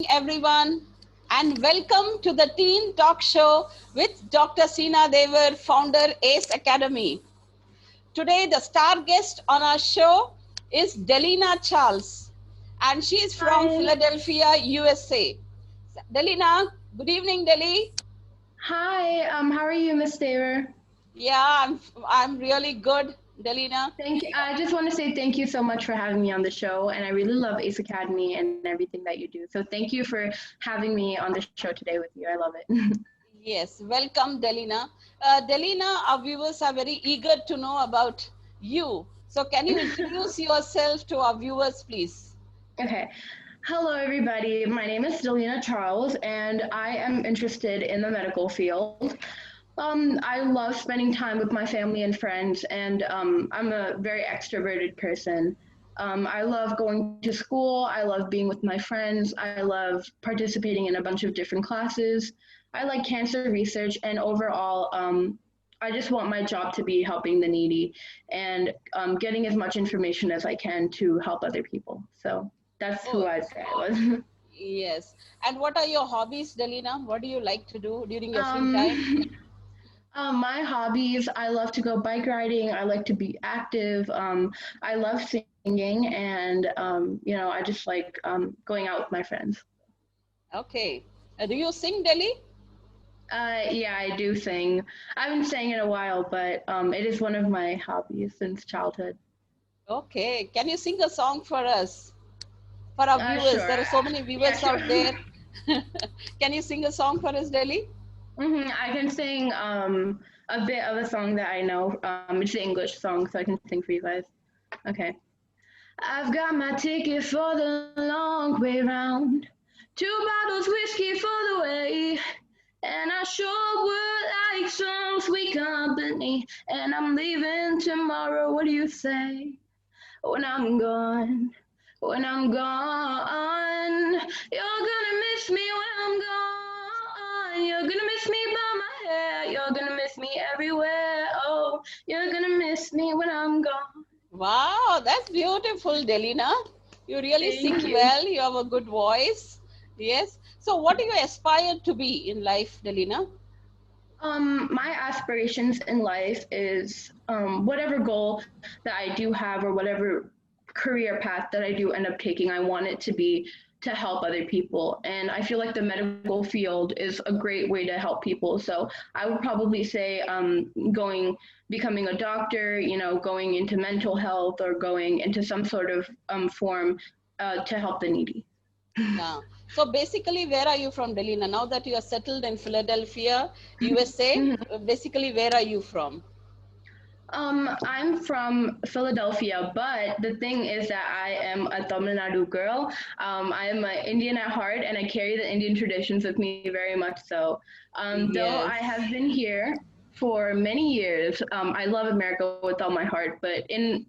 everyone, and welcome to the Teen Talk Show with Dr. Seena Devar, founder ACE Academy. Today, the star guest on our show is Delina Charles, and she is from Hi. Philadelphia, USA. Delina, good evening, Delhi. Hi, how are you, Miss Daver? Yeah, I'm really good, Delina. Thank you. I just want to say thank you so much for having me on the show, and I really love Ace Academy and everything that you do. So thank you for having me on the show today with you. I love it. Yes, welcome, Delina. Delina, our viewers are very eager to know about you. So, can you introduce yourself to our viewers, please? Okay. Hello, everybody. My name is Delina Charles, and I am interested in the medical field. I love spending time with my family and friends, and I'm a very extroverted person. I love going to school. I love being with my friends. I love participating in a bunch of different classes. I like cancer research, and overall, I just want my job to be helping the needy and getting as much information as I can to help other people. So that's who Oh, I'd say I was. yes. And what are your hobbies, Delina? What do you like to do during your free time? um, my hobbies, I love to go bike riding. I like to be active. I love singing, and I just like going out with my friends. Okay. Do you sing, Delhi? Yeah, I do sing. I haven't sang in a while, but it is one of my hobbies since childhood. Okay. Can you sing a song for us? For our viewers, Sure. there are so many Yeah, viewers sure. out there. Can you sing a song for us, Delhi? I can sing a bit of a song that I know. It's an English song, so I can sing for you guys. Okay. I've got my ticket for the long way round. 2 bottles whiskey for the way. And I sure would like some sweet company. And I'm leaving tomorrow. What do you say? When I'm gone, when I'm gone, you're gonna miss me when I'm gone. You're gonna miss me by my hair. You're gonna miss me everywhere. Oh, you're gonna miss me when I'm gone. Wow, that's beautiful, Delina. You really Thank sing you. well. You have a good voice. Yes. So, what do you aspire to be in life, Delina? My aspirations in life is whatever goal that I do have or whatever career path that I do end up taking, I want it to be to help other people. And I feel like the medical field is a great way to help people. So I would probably say becoming a doctor, going into mental health or going into some sort of form to help the needy. Yeah. So, basically, where are you from, Delina? Now that you are settled in Philadelphia, USA, basically, where are you from? I'm from Philadelphia, but the thing is that I am a Tamil Nadu girl. I am an Indian at heart, and I carry the Indian traditions with me very much so. Though I have Yes. been here for many years, I love America with all my heart, but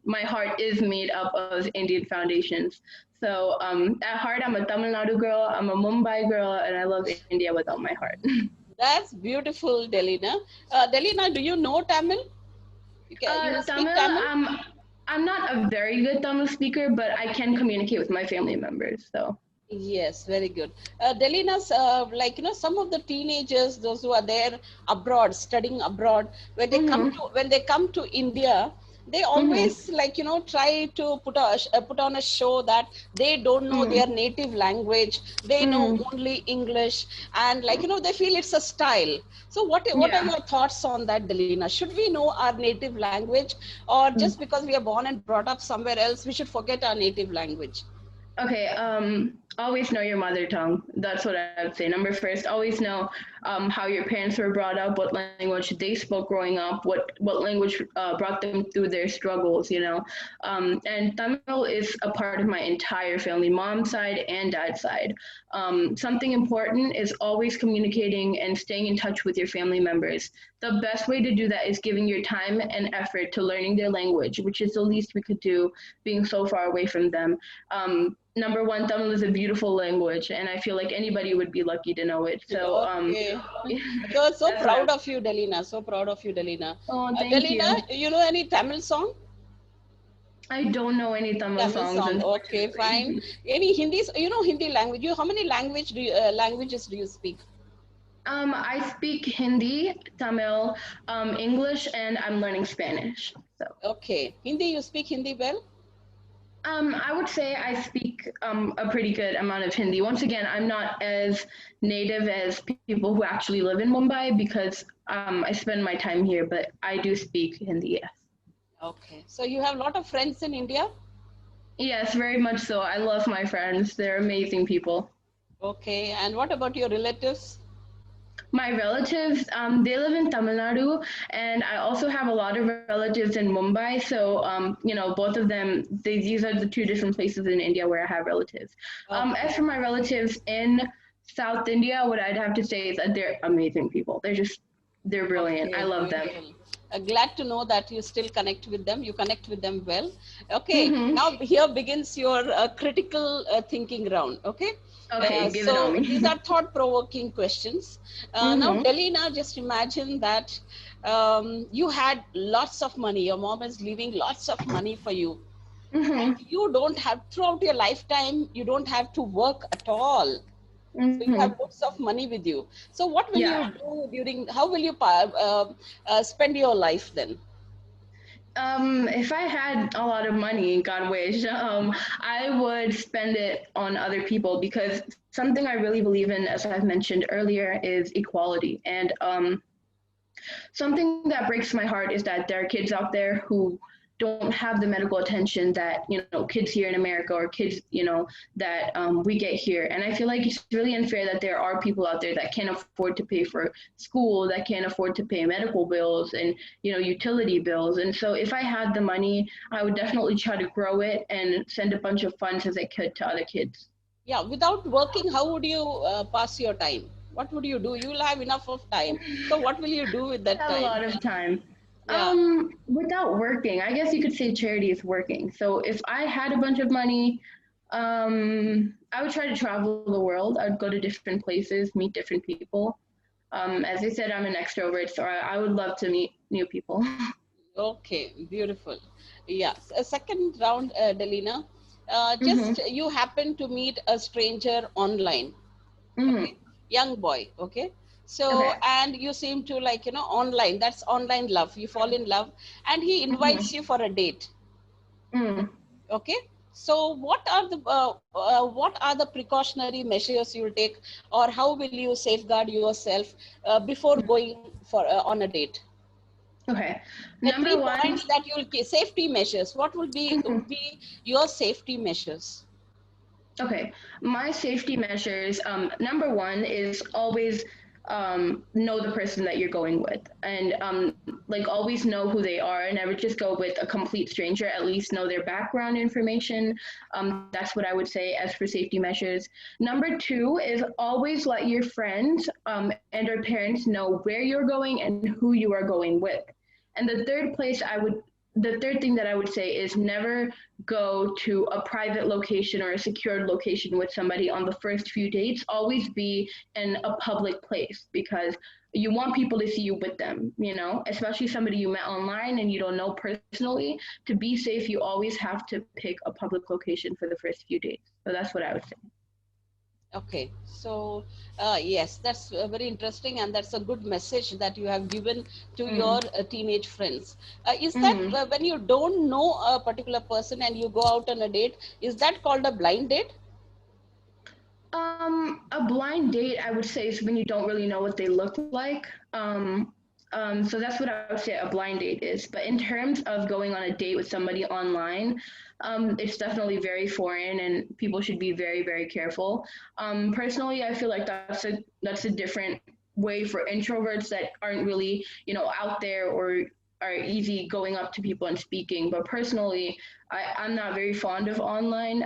my heart is made up of Indian foundations. So at heart, I'm a Tamil Nadu girl, I'm a Mumbai girl, and I love India with all my heart. That's beautiful, Delina. Delina, do you know Tamil? You speak Tamil, Tamil? I'm not a very good Tamil speaker, but I can communicate with my family members. So. Yes, very good. Delina's, some of the teenagers, those who are there abroad, studying abroad, Mhm. when they come to India, they Mhm. always try to put on a show that they don't know Mhm. their native language, they know Mhm. only English, and they feel it's a style. So what are Yeah. your thoughts on that, Delina? Should we know our native language, or just Mm. because we are born and brought up somewhere else, we should forget our native language? Okay. Always know your mother tongue. That's what I would say. Number first, always know how your parents were brought up, what language they spoke growing up, what language brought them through their struggles. And Tamil is a part of my entire family, mom's side and dad's side. Something important is always communicating and staying in touch with your family members. The best way to do that is giving your time and effort to learning their language, which is the least we could do being so far away from them. Number one, Tamil is a beautiful language, and I feel like anybody would be lucky to know it. So Okay. So, so that's what I. proud of you, Delina. So proud of you, Delina. Oh, thank Delina, you. you know any Tamil song? I don't know any Tamil Tamil songs, song. Okay, fine. unfortunately. Any Hindi? You know Hindi language. How many languages do you speak? I speak Hindi, Tamil, English, and I'm learning Spanish. So, Okay, Hindi. You speak Hindi well. I would say I speak a pretty good amount of Hindi. Once again, I'm not as native as people who actually live in Mumbai because I spend my time here, but I do speak Hindi. Yes, Okay, so you have a lot of friends in India. yes, very much so. I love my friends; they're amazing people. Okay, and what about your relatives? My relatives, they live in Tamil Nadu, and I also have a lot of relatives in Mumbai. So, both of them, these are the two different places in India where I have relatives. As Okay, for my relatives in South India, what I'd have to say is that they're amazing people. They're brilliant. I okay, love them. beautiful. Glad to know that you still connect with them. You connect with them well. Okay, Hmm. now here begins your critical thinking round. Okay, Okay, give it on so these me. are thought-provoking questions. Now, Hmm. Delina, just imagine that you had lots of money. Your mom is leaving lots of money for you, Hmm. and you don't have throughout your lifetime. You don't have to work at all. So you Hmm. have lots of money with you. So what will you Yeah. do during, how will you spend your life then? If I had a lot of money, God wish, I would spend it on other people because something I really believe in, as I've mentioned earlier, is equality. And something that breaks my heart is that there are kids out there who don't have the medical attention that kids here in America or kids that we get here. And I feel like it's really unfair that there are people out there that can't afford to pay for school, that can't afford to pay medical bills and utility bills. And so if I had the money, I would definitely try to grow it and send a bunch of funds as I could to other kids. Yeah, without working, how would you pass your time? What would you do? You will have enough of time. So what will you do with I that have a time? lot of time. Yeah. Without working, I guess you could say charity is working. So if I had a bunch of money, I would try to travel the world. I'd go to different places, meet different people. As I said, I'm an extrovert, so I would love to meet new people. Okay, beautiful. Yeah. A second round, Delina. Hmm. Just you happen to meet a stranger online. Hmm. Okay, young boy. Okay. So, Okay. and you seem to like, online, that's online love. You fall in love and he invites Hmm. you for a date. Mm. Okay, so what are the precautionary measures you will take, or how will you safeguard yourself before going for on a date? Okay. The Number 3 points one. that you will keep, safety measures. What Mhm. would be your safety measures? Okay, my safety measures. Number one is always know the person that you're going with, and like always know who they are. Never just go with a complete stranger. At least know their background information. That's what I would say as for safety measures. Number two is always let your friends and our parents know where you're going and who you are going with. And the third thing that I would say is never go to a private location or a secured location with somebody on the first few dates. Always be in a public place because you want people to see you with them, especially somebody you met online and you don't know personally. To be safe, you always have to pick a public location for the first few dates. So that's what I would say. Okay, so yes, that's very interesting, and that's a good message that you have given to your Mm. teenage friends. Is that Mm. when you don't know a particular person and you go out on a date, is that called a blind date? A blind date, I would say, is when you don't really know what they look like. So that's what I would say a blind date is. But in terms of going on a date with somebody online, it's definitely very foreign, and people should be very, very careful. Personally, I feel like that's a different way for introverts that aren't really, out there or are easy going up to people and speaking. But personally, I'm not very fond of online,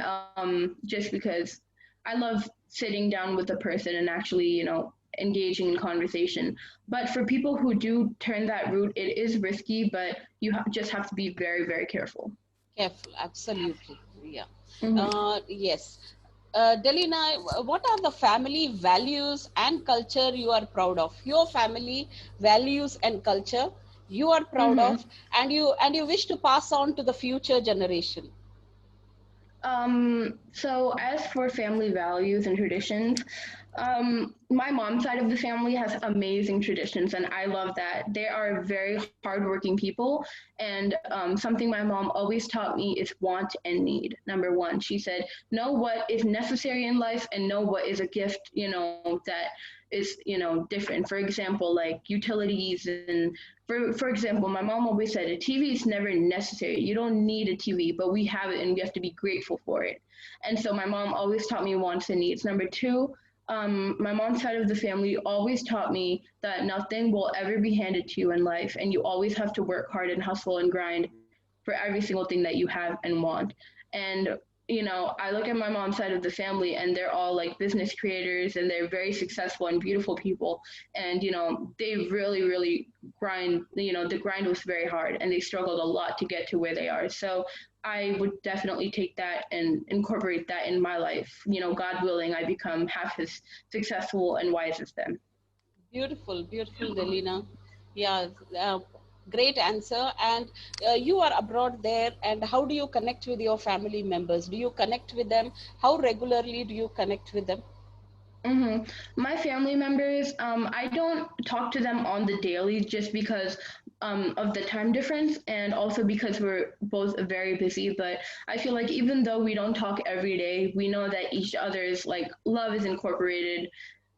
just because I love sitting down with a person and actually, engaging in conversation. But for people who do turn that route, it is risky, but just have to be very, very careful. Careful, absolutely. Yeah. Hmm. Yes. Delina, what are the family values and culture you are proud of? Your family values and culture you are proud Mm-hmm. of, and you wish to pass on to the future generation? So as for family values and traditions, my mom's side of the family has amazing traditions, and I love that. They are very hardworking people, and something my mom always taught me is want and need. Number one, she said, know what is necessary in life and know what is a gift, that is, different. For example, like utilities and for example, my mom always said a TV is never necessary. You don't need a TV, but we have it and we have to be grateful for it. And so my mom always taught me wants and needs. Number two, my mom's side of the family always taught me that nothing will ever be handed to you in life, and you always have to work hard and hustle and grind for every single thing that you have and want. And I look at my mom's side of the family, and they're all like business creators, and they're very successful and beautiful people. And they really, really grind. The grind was very hard, and they struggled a lot to get to where they are. So I would definitely take that and incorporate that in my life. God willing, I become half as successful and wise as them. Beautiful, beautiful, Delina. Yeah, uh, great answer. And you are abroad there, and how do you connect with your family members? Do you connect with them? How regularly do you connect with them? hmm My family members, I don't talk to them on the daily just because of the time difference, and also because we're both very busy. But I feel like even though we don't talk every day, we know that each other's like love is incorporated,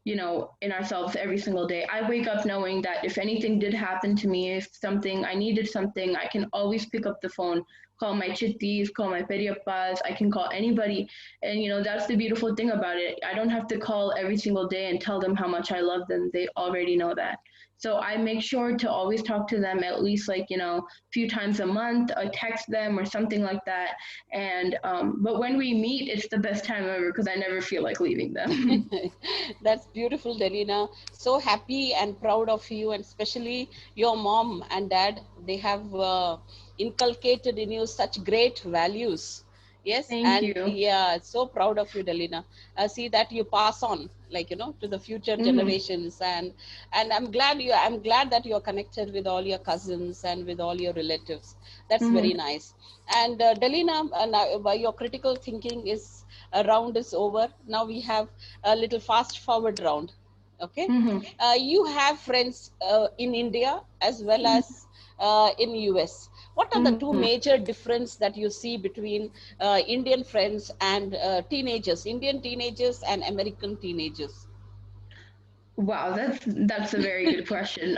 in ourselves every single day. I wake up knowing that if anything did happen to me, if something I needed something, I can always pick up the phone, call my chittis, call my periappas, I can call anybody. And that's the beautiful thing about it. I don't have to call every single day and tell them how much I love them. They already know that. So I make sure to always talk to them at least like, a few times a month, or text them or something like that. And but when we meet, it's the best time ever because I never feel like leaving them. That's beautiful, Delina. So happy and proud of you, and especially your mom and dad. They have inculcated in you such great values. Yes, Thank and you. yeah, so proud of you, Delina. See that you pass on, like to the future hmm generations, and I'm glad that you're connected with all your cousins and with all your relatives. That's very hmm nice. And Delina, now, your critical thinking is round is over. Now we have a little fast forward round. Okay, hmm you have friends in India as well as in US. What are the two hmm major difference that you see between Indian friends and teenagers, Indian teenagers and American teenagers? Wow, that's a very good question.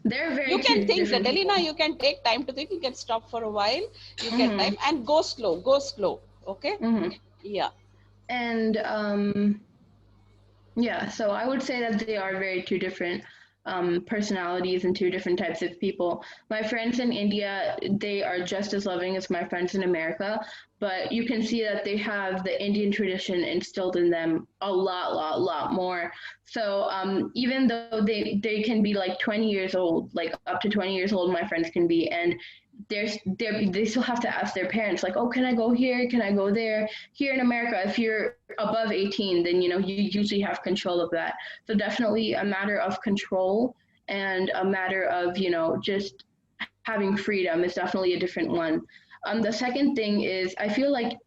They're You very can two think, different Delina. people. You can take time to think. You can stop for a while. You can hmm time and go slow. Go slow. Okay. hmm Yeah. And yeah, so I would say that they are very two different personalities and two different types of people. My friends in India, they are just as loving as my friends in America, but you can see that they have the Indian tradition instilled in them a lot more. So even though they can be like 20 years old, like up to 20 years old, my friends can be, and they still have to ask their parents, like, oh, can I go here? Can I go there? Here in America, if you're above 18, then you usually have control of that. So definitely a matter of control and a matter of just having freedom is definitely a different one. The second thing is I feel like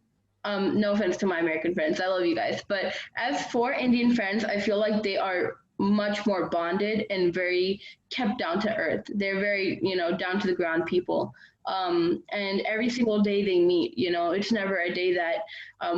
no offense to my American friends, I love you guys, but as for Indian friends, I feel like they are much more bonded and very kept down to earth. They're very, down to the ground people. And every single day they meet, it's never a day that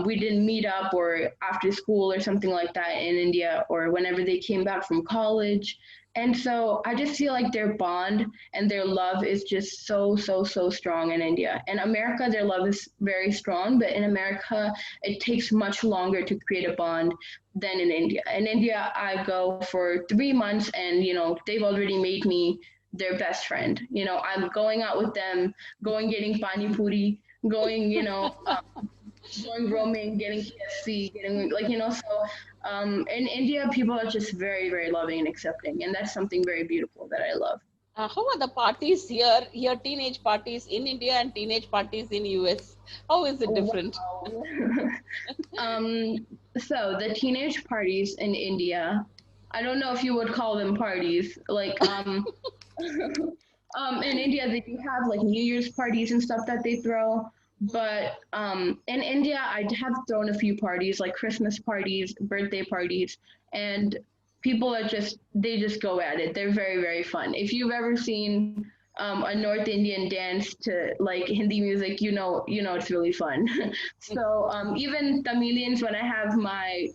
we didn't meet up or after school or something like that in India or whenever they came back from college. And so I just feel like their bond and their love is just so strong in India. In America, their love is very strong, but in America, it takes much longer to create a bond than in India. In India, I go for 3 months and, they've already made me their best friend. I'm going out with them, going getting pani puri, going, going roaming, getting KFC, getting like so. In India, people are just very loving and accepting, and that's something very beautiful that I love. How are the parties here? Here, teenage parties in India and teenage parties in US. How is it different? Wow. So the teenage parties in India, I don't know if you would call them parties. Like, In India, they do have like New Year's parties and stuff that they throw. But in India, I have thrown a few parties, like Christmas parties, birthday parties, and people are they just go at it. They're very, very fun. If you've ever seen a North Indian dance to like Hindi music, you know it's really fun. So even Tamilians, when I have my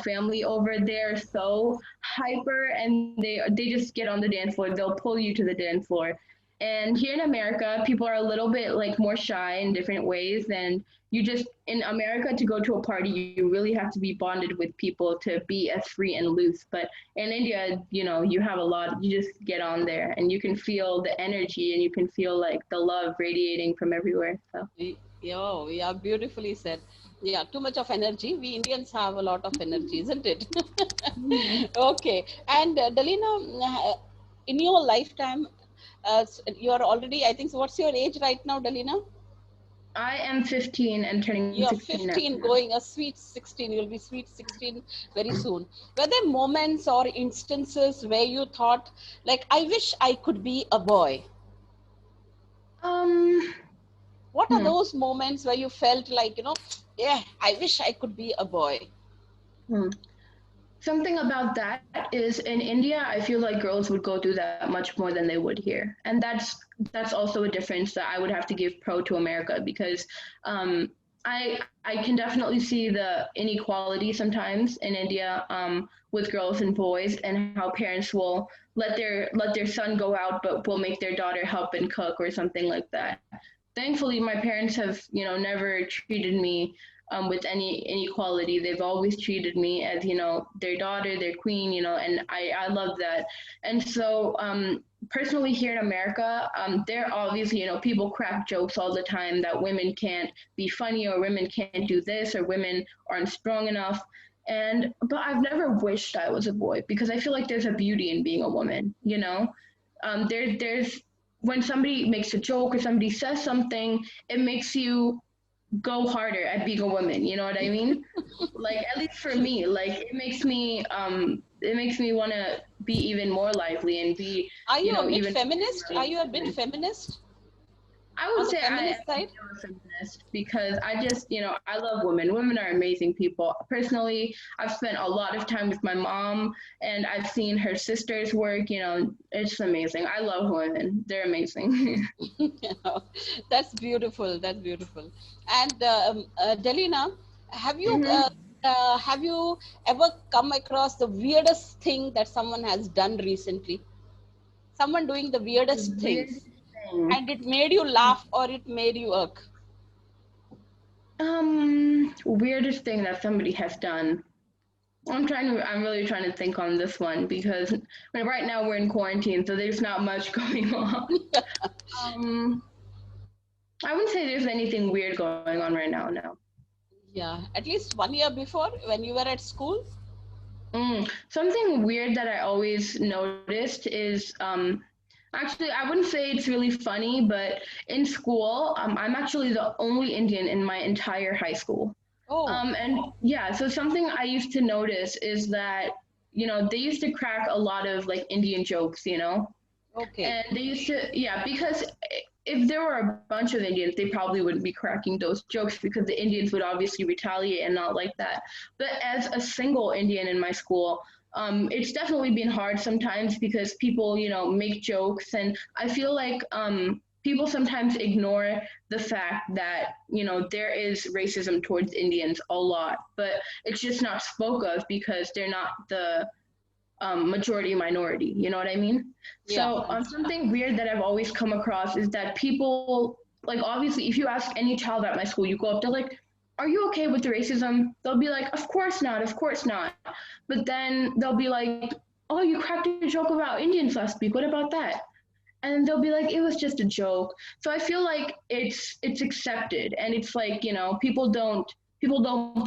family over, they're so hyper, and they just get on the dance floor. They'll pull you to the dance floor. And here in America, people are a little bit like more shy in different ways. And you just in America to go to a party, you really have to be bonded with people to be as free and loose. But in India, you have a lot. You just get on there, and you can feel the energy, and you can feel like the love radiating from everywhere. So. Yeah, yeah, beautifully said. Yeah, too much of energy. We Indians have a lot of energy, isn't it? Mhm. Okay. And Delina, in your lifetime, you are already, I think, so what's your age right now, Delina? I am 15 and turning You're 16 next 15, month. going a sweet 16. You'll be sweet 16 very soon. Were there moments or instances where you thought, like, I wish I could be a boy? Um, What are hmm, those moments where you felt like, yeah, I wish I could be a boy? hmm. Something about that is in India, I feel like girls would go through that much more than they would here, and that's also a difference that I would have to give pro to America because um, I can definitely see the inequality sometimes in India with girls and boys, and how parents will let their son go out, but will make their daughter help and cook or something like that. Thankfully, my parents have never treated me with any inequality. They've always treated me as their daughter, their queen, and I love that. And so personally here in America, there are obviously people crack jokes all the time that women can't be funny or women can't do this or women aren't strong enough. And but I've never wished I was a boy because I feel like there's a beauty in being a woman. There's when somebody makes a joke or somebody says something, it makes you go harder at being a woman. You know what I mean? Like at least for me, like it makes me want to be even more lively and be Are you a bit even feminist? Are more you a bit women. feminist I on would the say I feminist am side? still a feminist because I just, I love women. Women are amazing people. Personally, I've spent a lot of time with my mom and I've seen her sisters work. It's amazing. I love women. They're amazing. That's beautiful. That's beautiful. And Delina, have you hmm have you ever come across the weirdest thing that someone has done recently? Someone doing the The weirdest weirdest things, thing. and it made you laugh or it made you irk. Weirdest thing that somebody has done. I'm really trying to think on this one because right now we're in quarantine, so there's not much going on. Um, I wouldn't say there's anything weird going on right now. No. Yeah, at least 1 year before when you were at school. Something weird that I always noticed is actually I wouldn't say it's really funny, but in school I'm actually the only Indian in my entire high school. Oh, And yeah, so something I used to notice is that they used to crack a lot of like Indian jokes, okay. and they used to, yeah, because if there were a bunch of Indians, they probably wouldn't be cracking those jokes because the Indians would obviously retaliate and not like that. But as a single Indian in my school, it's definitely been hard sometimes because people, make jokes, and I feel like people sometimes ignore the fact that there is racism towards Indians a lot, but it's just not spoke of because they're not the majority minority. You know what I mean? Yeah. So something weird that I've always come across is that people like obviously if you ask any child at my school, you go up, they're like, "Are you okay with the racism?" They'll be like, "Of course not, of course not." But then they'll be like, "Oh, you cracked a joke about Indians last week. What about that?" And they'll be like, "It was just a joke." So I feel like it's accepted, and it's like people don't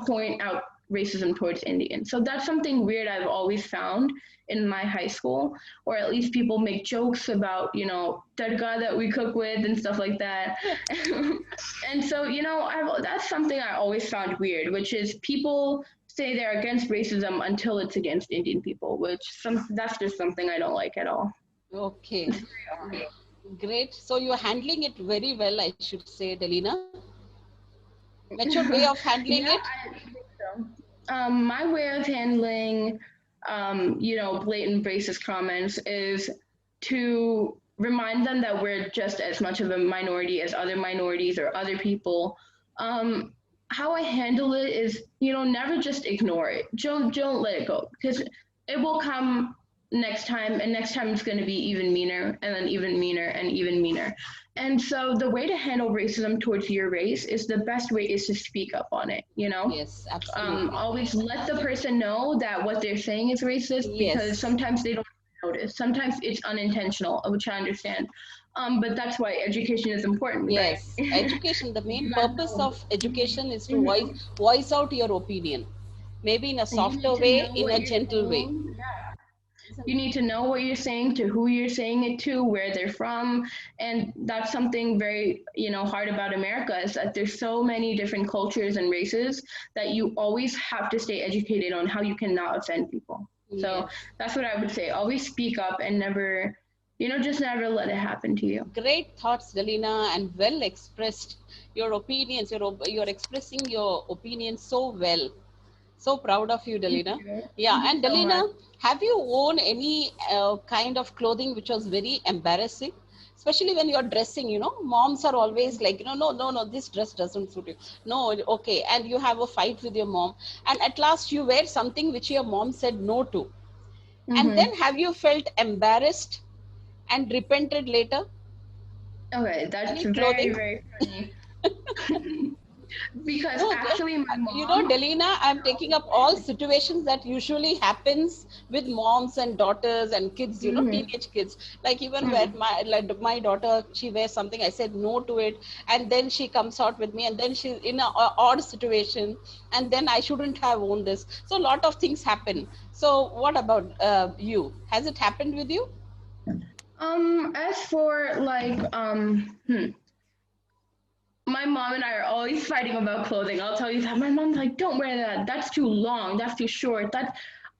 point out racism towards Indians. So that's something weird I've always found in my high school, or at least people make jokes about tadka that we cook with and stuff like that. And so that's something I always found weird, which is people say they're against racism until it's against Indian people, which that's just something I don't like at all. Okay. It's very odd. Great. So you're handling it very well, I should say, Delina. Matured way of handling Yeah, it? I think so. My way of handling, blatant racist comments is to remind them that we're just as much of a minority as other minorities or other people. Um, how I handle it is, never just ignore it. Don't let it go because it will come next time, and next time it's going to be even meaner, and then even meaner, and even meaner. And so the way to handle racism towards your race is the best way is to speak up on it, Yes, absolutely. always let the person know that what they're saying is racist because Yes, sometimes they don't notice. Sometimes it's unintentional, which I understand. But that's why education is important, right? yes. Education, the You main gotta purpose know. of education is to Mhm. voice out your opinion. Maybe in a And you need softer to way, know in what a you're gentle way. saying. Yeah. Isn't You it? need to know what you're saying, to who you're saying it to, where they're from. And that's something very, hard about America is that there's so many different cultures and races that you always have to stay educated on how you cannot offend people. So Yes. that's what I would say. Always speak up and never, just never let it happen to you. Great thoughts, Delina, and well expressed. Your opinions, you're expressing your opinions so well. So proud of you, Thank Delina. you. Yeah, Thank you and so much. Delina, have you worn any kind of clothing which was very embarrassing? Especially when you're dressing, moms are always like, no, no, no, this dress doesn't suit you. No, okay. And you have a fight with your mom. And at last you wear something which your mom said no to. And then Mm-hmm. have you felt embarrassed and repented later? Okay, that's Any very, clothing? very funny. Because No, actually, my mom. Delina, I'm taking up all situations that usually happens with moms and daughters and kids, Mm-hmm. teenage kids. Like even where Mm-hmm. my daughter, she wears something, I said no to it, and then she comes out with me, and then she's in a odd situation, and then I shouldn't have owned this. So a lot of things happen. So what about you? Has it happened with you? As for like, my mom and I are always fighting about clothing. I'll tell you that. My mom's like, "Don't wear that. That's too long. That's too short.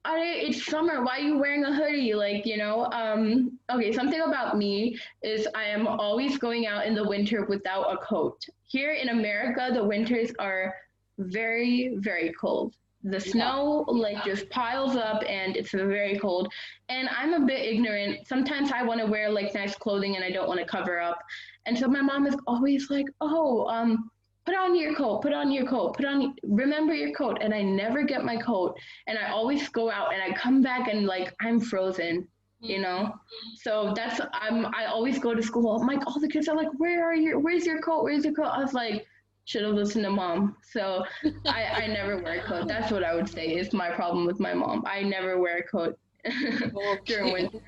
It's summer. Why are you wearing a hoodie?" Like, okay, something about me is I am always going out in the winter without a coat. Here in America, the winters are very, very cold. The Yeah. snow like just piles up and it's very cold. And I'm a bit ignorant. Sometimes I want to wear like nice clothing and I don't want to cover up. And so my mom is always like, "Oh, put on your coat, put on your coat, remember your coat." And I never get my coat. And I always go out and I come back and like I'm frozen, you Hmm. know? So I always go to school. I'm like, all the kids are like, where's your coat? Where's your coat? I was like, should have listened to mom. So I never wear a coat. That's what I would say is my problem with my mom. I never wear a coat during Okay. winter.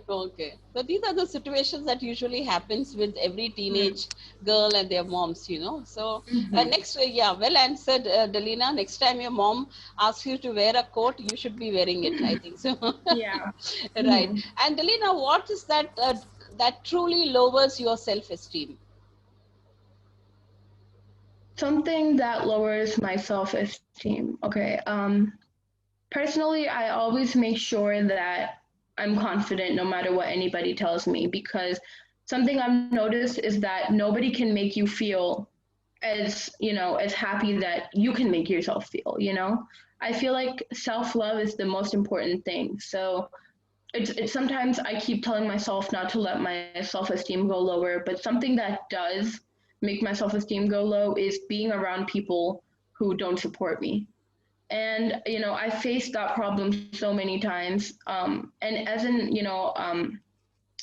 Okay. So these are the situations that usually happens with every Mm-hmm. teenage girl and their moms. So Mm-hmm. next, yeah, well answered, Delina. Next time your mom asks you to wear a coat, you should be wearing it. I think so. Yeah. Right. Mm-hmm. And Delina, what is that that truly lowers your self-esteem? Something that lowers my self-esteem. Okay. Personally, I always make sure that I'm confident no matter what anybody tells me because something I've noticed is that nobody can make you feel as happy that you can make yourself feel. I feel like self-love is the most important thing. So it's sometimes I keep telling myself not to let my self-esteem go lower, but something that does make my self-esteem go low is being around people who don't support me. And I faced that problem so many times. And as in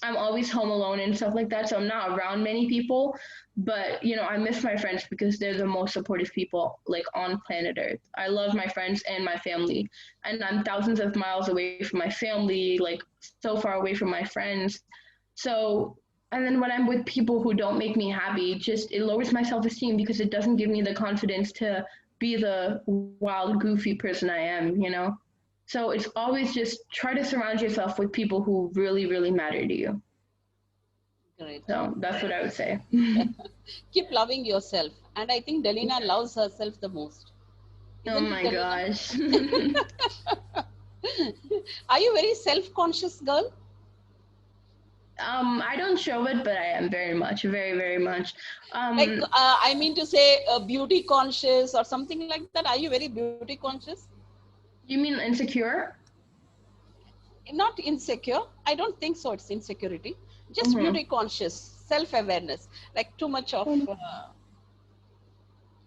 I'm always home alone and stuff like that, so I'm not around many people. But I miss my friends because they're the most supportive people like on planet Earth. I love my friends and my family, and I'm thousands of miles away from my family, like so far away from my friends. So, and then when I'm with people who don't make me happy, just it lowers my self-esteem because it doesn't give me the confidence to be the wild, goofy person I am. So it's always just try to surround yourself with people who really, really matter to you. Great. So that's what I would say. Keep loving yourself. And I think Delina loves herself the most. Oh Isn't it, my Delina? gosh. Are you very self-conscious girl? I don't show it, but I am very much, very, very much. Like, Um, I mean to say, beauty conscious or something like that. Are you very beauty conscious? you mean insecure? Not insecure. I don't think so. It's insecurity. Just Mm-hmm. beauty conscious, self-awareness. Like too much of.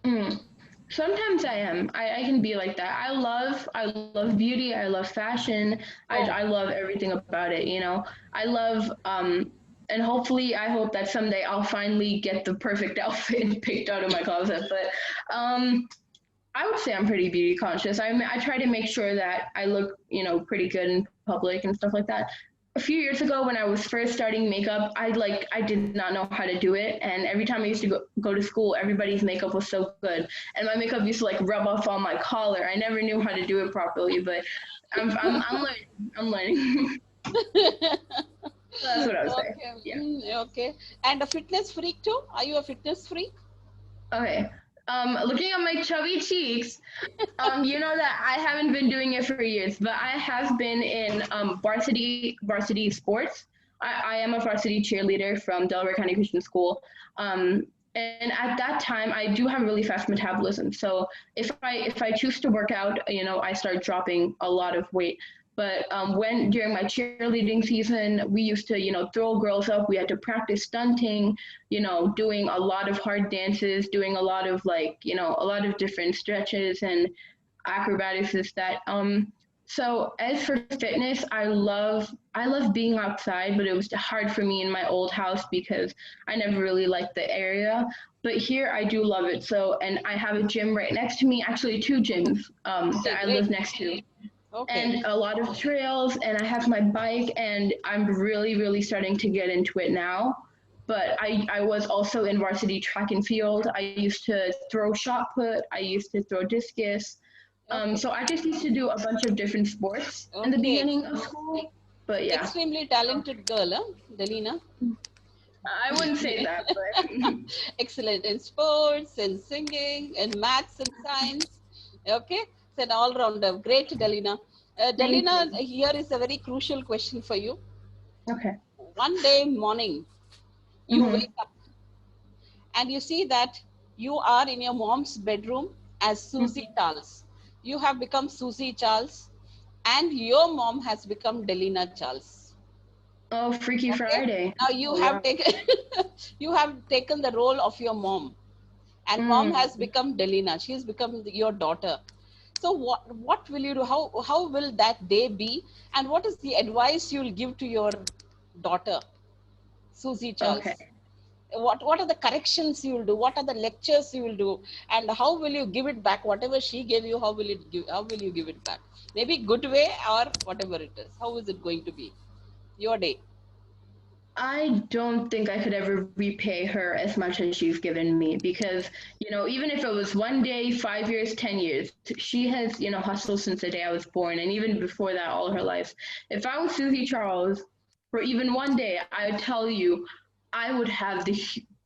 Mm. Sometimes I am. I can be like that. I love beauty. I love fashion. I Oh, love everything about it, you know. I love and hopefully I hope that someday I'll finally get the perfect outfit picked out of my closet. But I would say I'm pretty beauty conscious. I try to make sure that I look, pretty good in public and stuff like that. A few years ago when I was first starting makeup, I did not know how to do it, and every time I used to go to school, everybody's makeup was so good, and my makeup used to like rub off on my collar. I never knew how to do it properly, but I'm learning. I'm learning. So that's what I would say. okay. Yeah. Okay. And a fitness freak too? Are you a fitness freak? Okay. Looking at my chubby cheeks, you know that I haven't been doing it for years, but I have been in varsity sports. I am a varsity cheerleader from Delaware County Christian School. And at that time, I do have really fast metabolism. So if I choose to work out, I start dropping a lot of weight. But when during my cheerleading season, we used to, throw girls up. We had to practice stunting, doing a lot of hard dances, doing a lot of a lot of different stretches and acrobatics is that so as for fitness, I love being outside, but it was hard for me in my old house because I never really liked the area. But here I do love it. So and I have a gym right next to me, actually two gyms Okay, that I great. live next to, Okay. and a lot of trails, and I have my bike, and I'm really really starting to get into it now. But I was also in varsity track and field. I used to throw shot put. I used to throw discus. Okay. So I just used to do a bunch of different sports in the Okay. beginning of school. But yeah, Extremely talented girl, huh, Delina? I wouldn't say that, but Excellent in sports, in singing, in maths and science. Okay, it's an all-rounder. Great, Delina. thank Delina, you. here is a very crucial question for you. Okay. One day morning, you Mm-hmm. wake up and you see that you are in your mom's bedroom as Susie Charles. You have become Susie Charles, and your mom has become Delina Charles. Oh, Freaky Okay, Friday. now you Oh have wow. taken you have taken the role of your mom, and mom Mm. has become Delina. She's become your daughter. So what will you do? How will that day be, and what is the advice you'll give to your daughter, Susie Charles? Okay. What are the corrections you will do? What are the lectures you will do? And how will you give it back? Whatever she gave you, how will you give it back? Maybe good way or whatever it is. How is it going to be your day? I don't think I could ever repay her as much as she's given me because, even if it was one day, 5 years, 10 years, she has, hustled since the day I was born. And even before that, all her life. If I was Susie Charles for even one day, I would tell you I would have the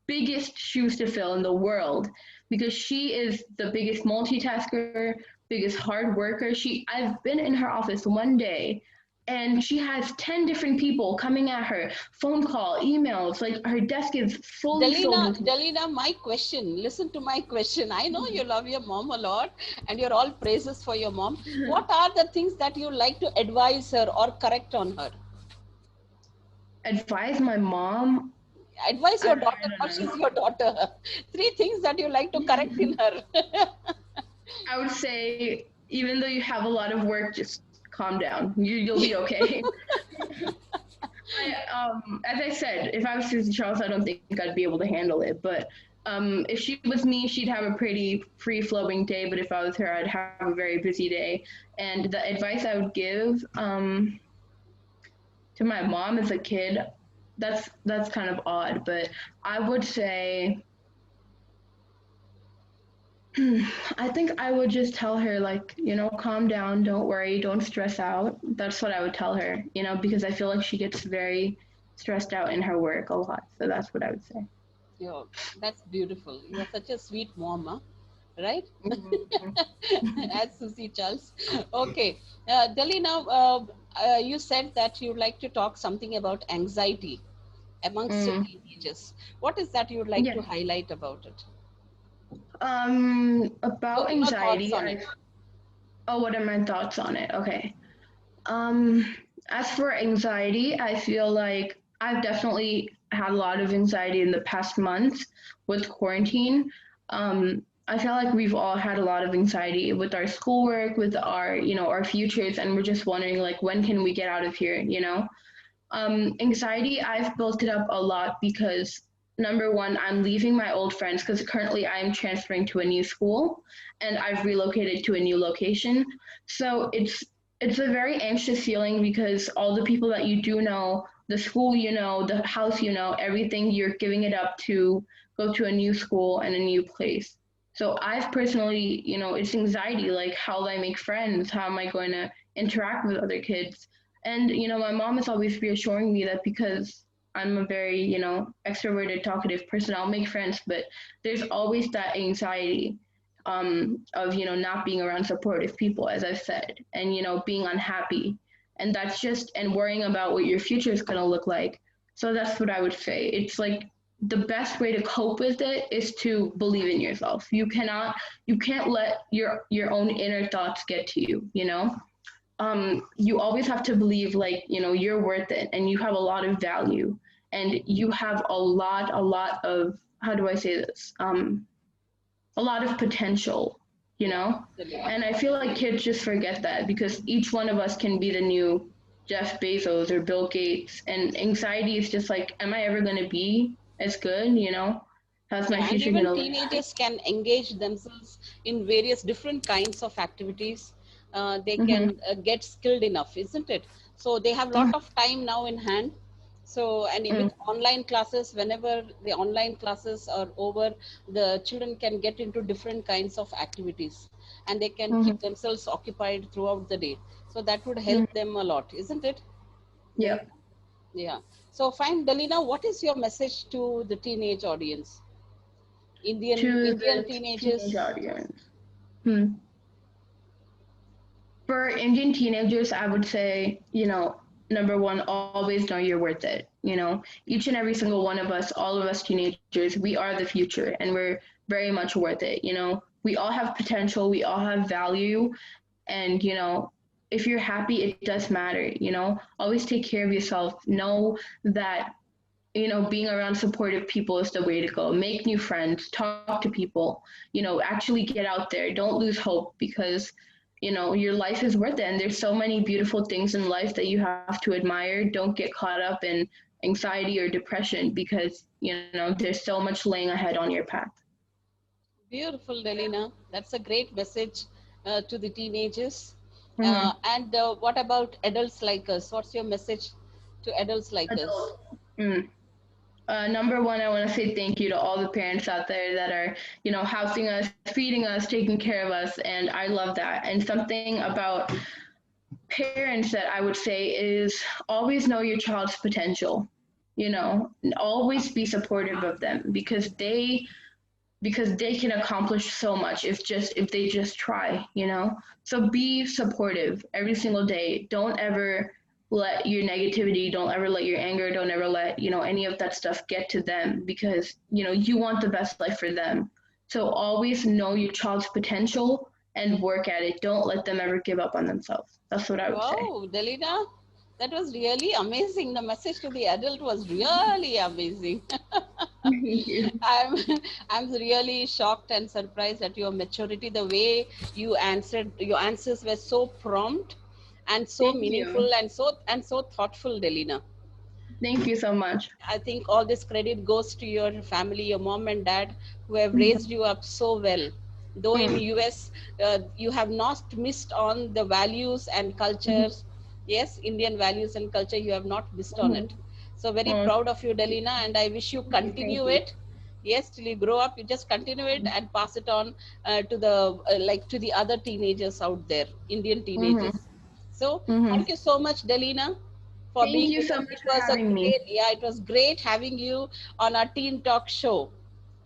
biggest shoes to fill in the world because she is the biggest multitasker, biggest hard worker. I've been in her office one day and she has 10 different people coming at her, phone call, emails, like her desk is fully filled with. Delina, my question, listen to my question. I know you love your mom a lot and you're all praises for your mom. What are the things that you like to advise her or correct on her? Advise my mom. Advise I, your I daughter. Now don't know. she's your daughter. Three things that you like to correct in her. I would say, even though you have a lot of work, just calm down. You'll be okay. As I said, if I was Susie Charles, I don't think I'd be able to handle it. But if she was me, she'd have a pretty free flowing day. But if I was her, I'd have a very busy day. And the advice I would give to my mom as a kid, that's kind of odd. But I would say I think I would just tell her, like, calm down, don't worry, don't stress out. That's what I would tell her, because I feel like she gets very stressed out in her work a lot. So that's what I would say. Yo, that's beautiful. You're such a sweet mom, huh? Right? Mhm. As Susie Charles. Okay. Delina, you said that you like to talk something about anxiety. amongst the Mm. teenagers. What is that you'd like to Yeah. highlight about it? About What are your thoughts anxiety, on it? what are my thoughts on it? Okay. Um, as for anxiety, I feel like I've definitely had a lot of anxiety in the past month with quarantine. I feel like we've all had a lot of anxiety with our schoolwork, with our, our futures, and we're just wondering like, when can we get out of here, Anxiety, I've built it up a lot because number one, I'm leaving my old friends because currently I'm transferring to a new school and I've relocated to a new location. So it's a very anxious feeling because all the people that you do know, the school you know, the house you know, everything you're giving it up to go to a new school and a new place. So I've personally, it's anxiety like how will I make friends? How am I going to interact with other kids? And, my mom is always reassuring me that because I'm a very, extroverted, talkative person, I'll make friends, but there's always that anxiety of, not being around supportive people, as I've said, and, being unhappy. And that's just, and worrying about what your future is going to look like. So that's what I would say. It's like the best way to cope with it is to believe in yourself. You can't let your own inner thoughts get to you. You always have to believe like you're worth it and you have a lot of value and you have a lot of, how do I say this, a lot of potential you Yeah, know absolutely. and I feel like kids just forget that because each one of us can be the new Jeff Bezos or Bill Gates, and anxiety is just like, am I ever going to be as good? How's my Yeah, and future going even to look like? teenagers can engage themselves in various different kinds of activities. They Mhm. can get skilled enough, isn't it? So they have a lot Mhm. of time now in hand. So, and with Mhm. online classes, whenever the online classes are over, the children can get into different kinds of activities and they can keep Mhm. themselves occupied throughout the day. So that would Mhm. help them a lot, isn't it? Yeah. Delina? Yeah. So, fine, Delina, what is your message to the teenage audience? To Indian the teenage teenagers. audience. Hmm. For Indian teenagers, I would say, number one, always know you're worth it. Each and every single one of us, all of us teenagers, we are the future and we're very much worth it. We all have potential, we all have value. And, if you're happy, it does matter. Always take care of yourself. Know that being around supportive people is the way to go. Make new friends, talk to people, actually get out there. Don't lose hope because, your life is worth it. And there's so many beautiful things in life that you have to admire. Don't get caught up in anxiety or depression because, there's so much laying ahead on your path. Beautiful, Delina. That's a great message to the teenagers. Mm-hmm. And what about adults like us? What's your message to adults like us? Adult. Mm. Number one, I want to say thank you to all the parents out there that are, housing us, feeding us, taking care of us, and I love that. And something about parents that I would say is always know your child's potential. And always be supportive of them because they can accomplish so much if they just try. So be supportive every single day. Don't ever let your negativity, don't ever let your anger, don't ever let any of that stuff get to them because you want the best life for them. So always know your child's potential and work at it. Don't let them ever give up on themselves. That's what I would say. Wow, Delina, that was really amazing. The message to the adult was really amazing. Thank you. I'm I'm really shocked and surprised at your maturity. The way you answered, your answers were so prompt and so Thank you. meaningful and so thoughtful, Delina. Thank you so much. I think all this credit goes to your family, your mom and dad, who have raised you up so well. Though in Mm, US, you have not missed on the values and mhm, cultures. Yes, Indian values and culture, you have not missed on mhm. it. So very Oh, proud of you, Delina, and I wish you thank continue you. it. Yes, till you grow up, you just continue it and pass it on to the like to the other teenagers out there, Indian Mm-hmm. teenagers. So Mm-hmm. thank you so much, Delina, for Thank being you with so us. much It for was a having me. great, yeah, it was great having you on our Teen Talk show.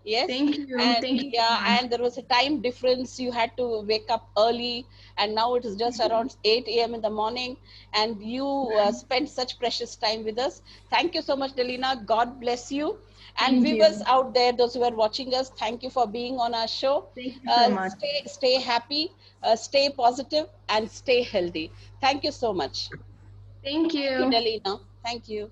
Yes, Thank you. and Thank you so yeah, much. and there was a time difference. You had to wake up early, and now it is just around 8 a.m. in the morning, and you spent such precious time with us. Thank you so much, Delina. God bless you. And Thank viewers you. out there, those who are watching us, thank you for being on our show. Thank you so much. Stay happy, stay positive, and stay healthy. Thank you so much. Thank Thank you, you. Delina. Thank you.